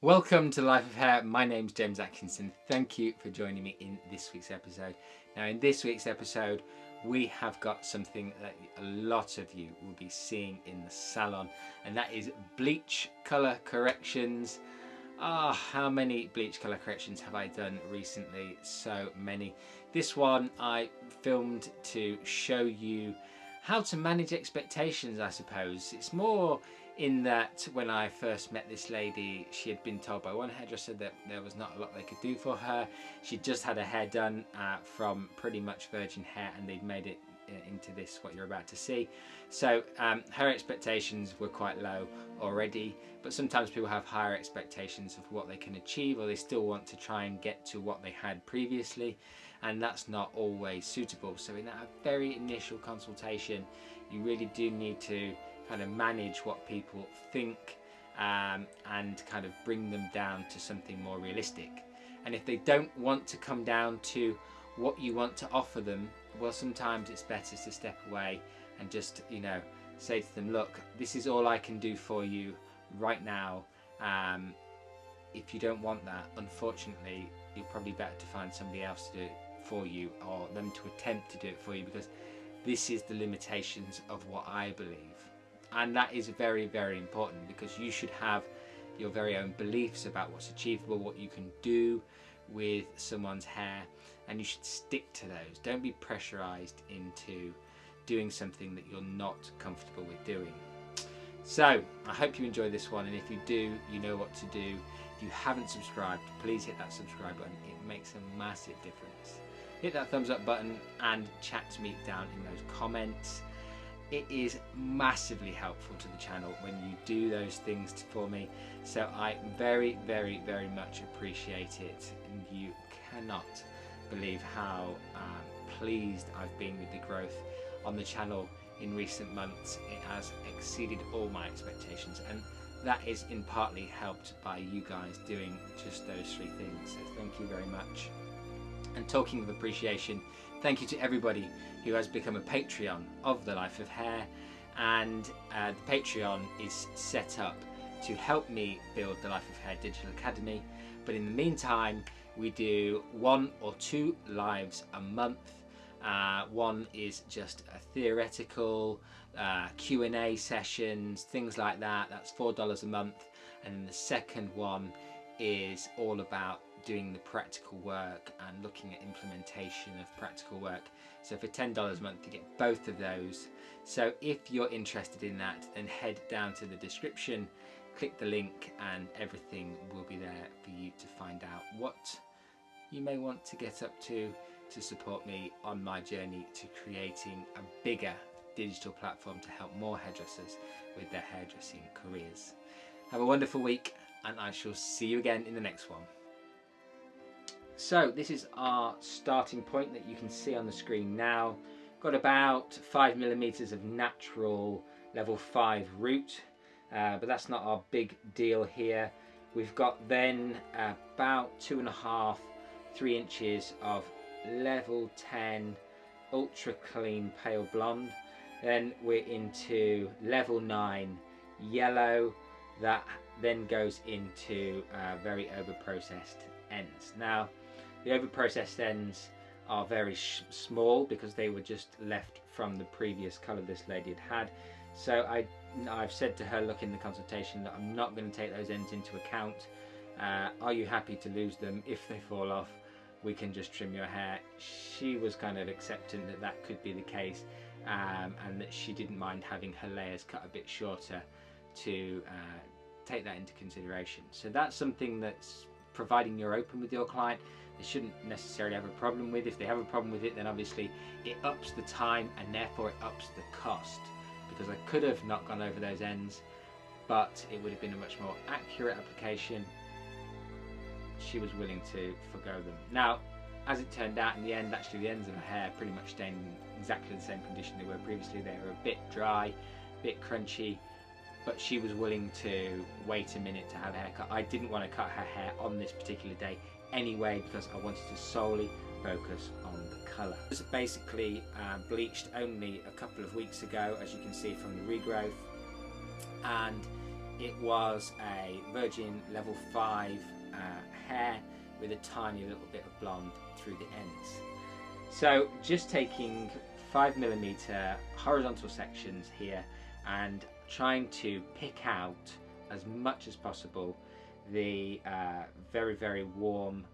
Welcome to Life of Hair. My name's James Atkinson. Thank you for joining me in this week's episode. Now, in this week's episode, we have got something that a lot of you will be seeing in the salon, and that is bleach colour corrections. How many bleach colour corrections have I done recently? So many. This one I filmed to show you how to manage expectations, I suppose. It's more in that when I first met this lady, she had been told by one hairdresser that there was not a lot they could do for her. She'd just had her hair done from pretty much virgin hair, and they'd made it into this, what you're about to see. So her expectations were quite low already, but sometimes people have higher expectations of what they can achieve, or they still want to try and get to what they had previously, and that's not always suitable. So in that very initial consultation, you really do need to kind of manage what people think and kind of bring them down to something more realistic. And if they don't want to come down to what you want to offer them, well, sometimes it's better to step away and just, say to them, look, this is all I can do for you right now. If you don't want that, unfortunately, you're probably better to find somebody else to do it for you, or them to attempt to do it for you, because this is the limitations of what I believe. And that is very, very important, because you should have your very own beliefs about what's achievable, what you can do with someone's hair, and you should stick to those. Don't be pressurized into doing something that you're not comfortable with doing. So I hope you enjoy this one, and if you do, you know what to do. If you haven't subscribed, please hit that subscribe button. It makes a massive difference. Hit that thumbs up button and chat to me down in those comments. It is massively helpful to the channel when you do those things for me, so I very, very, very much appreciate it, and you cannot believe how pleased I've been with the growth on the channel in recent months. It has exceeded all my expectations, and that is in partly helped by you guys doing just those three things, so thank you very much. And talking of appreciation, thank you to everybody who has become a Patreon of The Life of Hair, and the Patreon is set up to help me build the Life of Hair Digital Academy. But in the meantime, we do 1 or 2 lives a month. One is just a theoretical Q&A sessions, things like that. That's $4 a month. And then the second one is all about doing the practical work and looking at implementation of practical work. So for $10 a month you get both of those. So if you're interested in that, then head down to the description, click the link, and everything will be there for you to find out what you may want to get up to support me on my journey to creating a bigger digital platform to help more hairdressers with their hairdressing careers. Have a wonderful week, and I shall see you again in the next one. So this is our starting point that you can see on the screen now. Got about 5mm of natural level 5 root, but that's not our big deal here. We've got then about 2.5–3 inches of level 10 ultra clean pale blonde. Then we're into level 9 yellow, that then goes into very over processed ends. Now the over processed ends are very small because they were just left from the previous colour this lady had had. So I've said to her, look, in the consultation, that I'm not going to take those ends into account. Are you happy to lose them? If they fall off, we can just trim your hair. She was kind of accepting that that could be the case, and that she didn't mind having her layers cut a bit shorter to take that into consideration. So that's something that's, providing you're open with your client, they shouldn't necessarily have a problem with. If they have a problem with it, then obviously it ups the time, and therefore it ups the cost, because I could have not gone over those ends, but it would have been a much more accurate application. She was willing to forgo them. Now, as it turned out, in the end, actually the ends of her hair pretty much stayed in exactly the same condition they were previously. They were a bit dry, a bit crunchy, but she was willing to wait a minute to have a haircut. I didn't want to cut her hair on this particular day anyway, because I wanted to solely focus on the colour. It was basically bleached only a couple of weeks ago, as you can see from the regrowth, and it was a virgin level 5 hair with a tiny little bit of blonde through the ends. So just taking 5mm horizontal sections here and trying to pick out as much as possible the very, very warm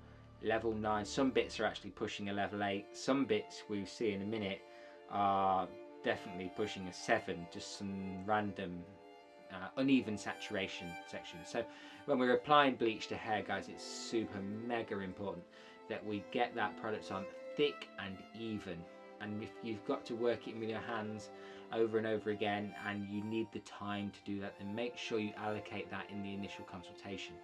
level 9. Some bits are actually pushing a level 8. Some bits we'll see in a minute are definitely pushing a 7, just some random uneven saturation sections. So when we're applying bleach to hair, guys, it's super mega important that we get that product on thick and even. And if you've got to work it with your hands over and over again and you need the time to do that, then make sure you allocate that in the initial consultation.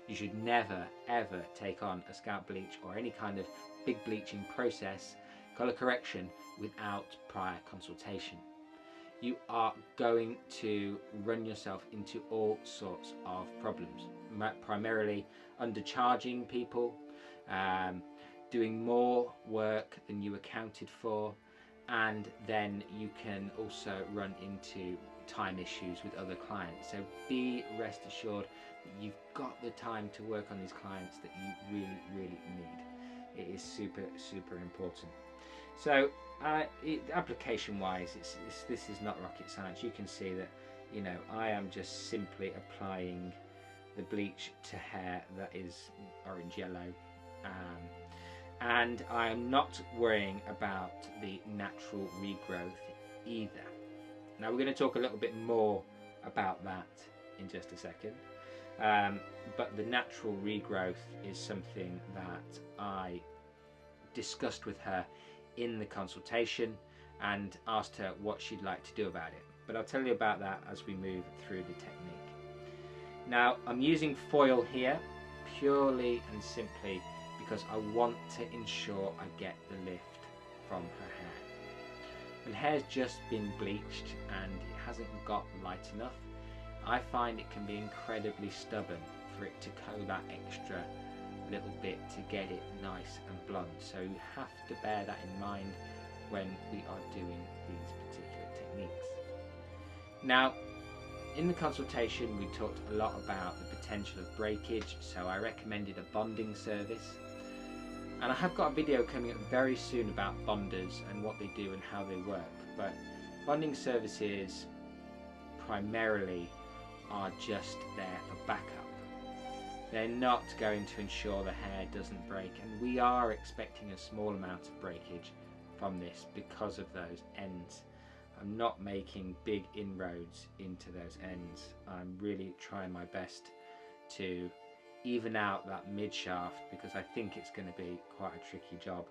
You should never ever take on a scalp bleach or any kind of big bleaching process, color correction, without prior consultation. You are going to run yourself into all sorts of problems, primarily undercharging people, doing more work than you accounted for, and then you can also run into time issues with other clients. So be rest assured that you've got the time to work on these clients that you really, really need. It is super, super important. So application wise, this is not rocket science. You can see that, you know, I am just simply applying the bleach to hair that is orange yellow, and I am not worrying about the natural regrowth either. Now we're going to talk a little bit more about that in just a second, but the natural regrowth is something that I discussed with her in the consultation and asked her what she'd like to do about it. But I'll tell you about that as we move through the technique. Now I'm using foil here purely and simply because I want to ensure I get the lift from her hair. When hair's just been bleached and it hasn't got light enough, I find it can be incredibly stubborn for it to coat that extra little bit to get it nice and blonde. So you have to bear that in mind when we are doing these particular techniques. Now in the consultation we talked a lot about the potential of breakage, so I recommended a bonding service, and I have got a video coming up very soon about bonders and what they do and how they work. But bonding services primarily are just there for backup. They're not going to ensure the hair doesn't break, and we are expecting a small amount of breakage from this because of those ends. I'm not making big inroads into those ends. I'm really trying my best to even out that mid shaft because I think it's going to be quite a tricky job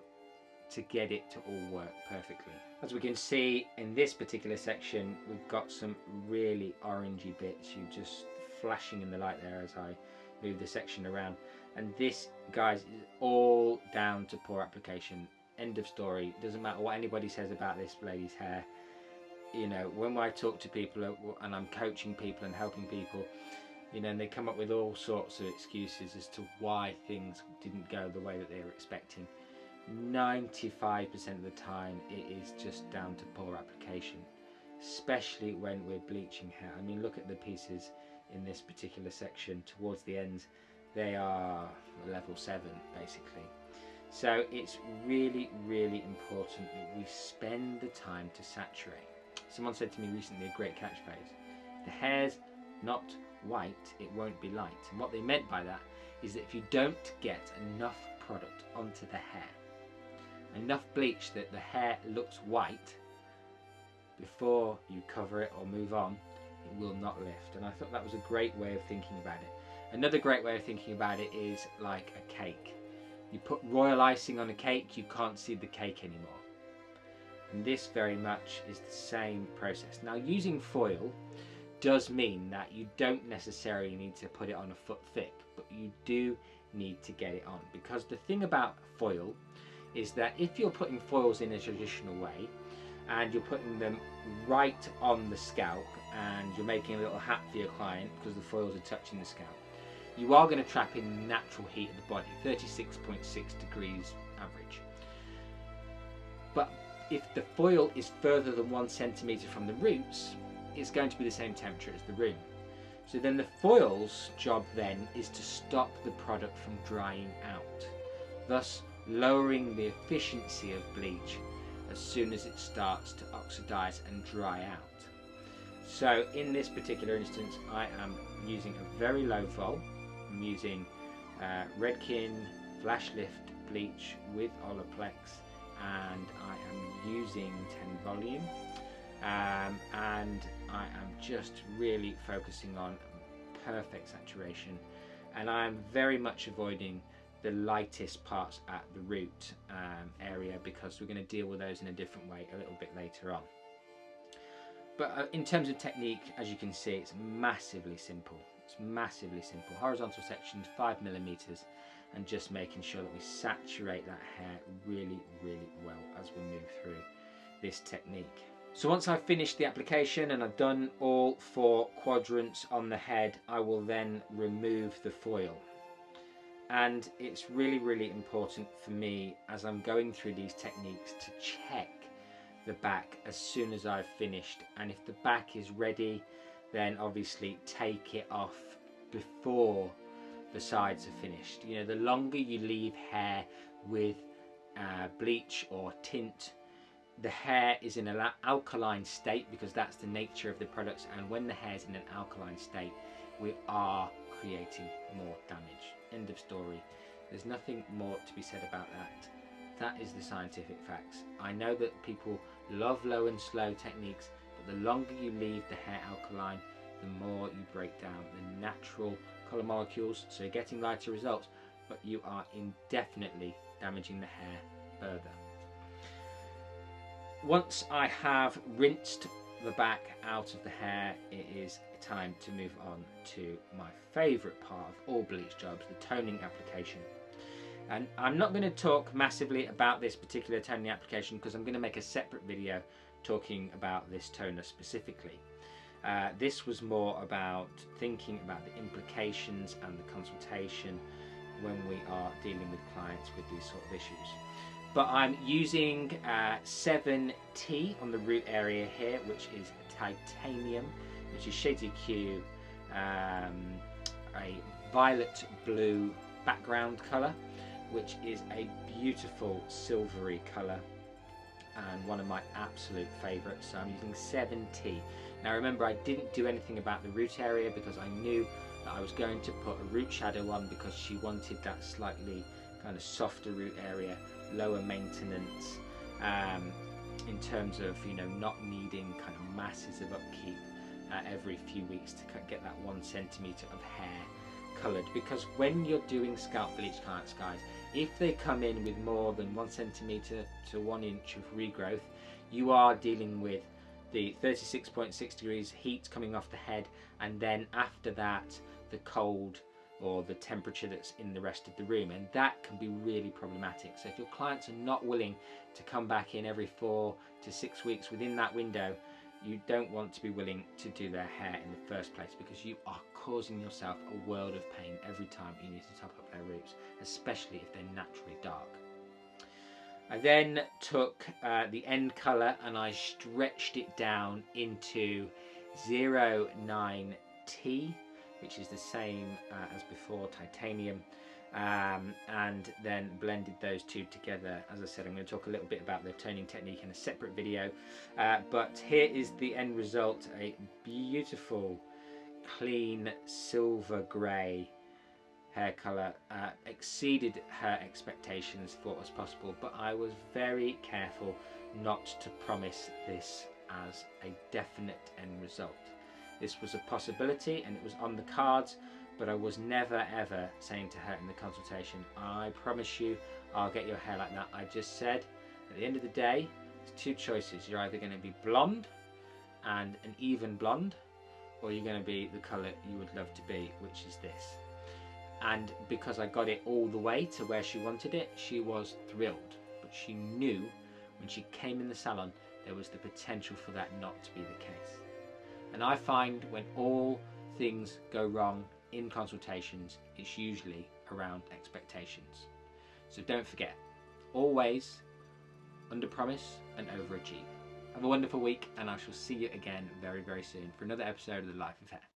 to get it to all work perfectly. As we can see in this particular section, we've got some really orangey bits. You're just flashing in the light there as I move the section around, and this, guys, is all down to poor application. End of story. Doesn't matter what anybody says about this lady's hair. You know, when I talk to people and I'm coaching people and helping people, you know, and they come up with all sorts of excuses as to why things didn't go the way that they were expecting. 95% of the time it is just down to poor application, especially when we're bleaching hair. I mean, look at the pieces in this particular section towards the ends. They are level 7 basically. So it's really, really important that we spend the time to saturate. Someone said to me recently, a great catchphrase: if the hair's not white, it won't be light. And what they meant by that is that if you don't get enough product onto the hair, enough bleach that the hair looks white before you cover it or move on, it will not lift. And I thought that was a great way of thinking about it. Another great way of thinking about it is like a cake. You put royal icing on a cake, you can't see the cake anymore. And this very much is the same process. Now, using foil does mean that you don't necessarily need to put it on a foot thick, but you do need to get it on, because the thing about foil is that if you're putting foils in a traditional way and you're putting them right on the scalp and you're making a little hat for your client because the foils are touching the scalp, you are going to trap in natural heat of the body, 36.6 degrees average. But if the foil is further than 1 centimetre from the roots, it's going to be the same temperature as the room. So then the foil's job then is to stop the product from drying out, thus lowering the efficiency of bleach as soon as it starts to oxidize and dry out. So in this particular instance, I am using a very low vol. I'm using Redkin Flash Lift Bleach with Olaplex, and I am using 10 volume, and I am just really focusing on perfect saturation, and I am very much avoiding the lightest parts at the root area, because we're going to deal with those in a different way a little bit later on. But in terms of technique, as you can see, it's massively simple. It's massively simple. Horizontal sections, 5mm, and just making sure that we saturate that hair really, really well as we move through this technique. So once I've finished the application and I've done all 4 quadrants on the head, I will then remove the foil. And it's really, really important for me as I'm going through these techniques to check the back as soon as I've finished, and if the back is ready, then obviously take it off before the sides are finished. You know, the longer you leave hair with bleach or tint, the hair is in an alkaline state, because that's the nature of the products, and when the hair is in an alkaline state, we are creating more damage. End of story. There's nothing more to be said about that. That is the scientific facts. I know that people love low and slow techniques, but the longer you leave the hair alkaline, the more you break down the natural colour molecules, so you're getting lighter results, but you are indefinitely damaging the hair further. Once I have rinsed the back out of the hair, it is time to move on to my favourite part of all bleach jobs, the toning application. And I'm not going to talk massively about this particular toning application, because I'm going to make a separate video talking about this toner specifically. This was more about thinking about the implications and the consultation when we are dealing with clients with these sort of issues. But I'm using 7T on the root area here, which is titanium, which is shades Q, a violet blue background colour, which is a beautiful silvery colour and one of my absolute favourites. So I'm using 7T. Now remember, I didn't do anything about the root area because I knew that I was going to put a root shadow on, because she wanted that slightly kind of softer root area, lower maintenance, in terms of, you know, not needing kind of masses of upkeep every few weeks to get that 1 centimetre of hair coloured. Because when you're doing scalp bleach clients, guys, if they come in with more than 1 centimetre to 1 inch of regrowth, you are dealing with the 36.6 degrees heat coming off the head, and then after that the cold or the temperature that's in the rest of the room, and that can be really problematic. So if your clients are not willing to come back in every 4 to 6 weeks within that window, you don't want to be willing to do their hair in the first place, because you are causing yourself a world of pain every time you need to top up their roots, especially if they're naturally dark. I then took the end colour and I stretched it down into 09T, which is the same as before, titanium, and then blended those two together. As I said, I'm going to talk a little bit about the toning technique in a separate video, but here is the end result, a beautiful clean silver grey hair colour. Exceeded her expectations for what was possible, but I was very careful not to promise this as a definite end result. This was a possibility and it was on the cards, but I was never ever saying to her in the consultation, I promise you I'll get your hair like that. I just said, at the end of the day, there's 2 choices. You're either going to be blonde and an even blonde, or you're going to be the colour you would love to be, which is this. And because I got it all the way to where she wanted it, she was thrilled. But she knew when she came in the salon there was the potential for that not to be the case. And I find when all things go wrong in consultations, it's usually around expectations. So don't forget, always under promise and overachieve. Have a wonderful week, and I shall see you again very, very soon for another episode of The Life of Hair.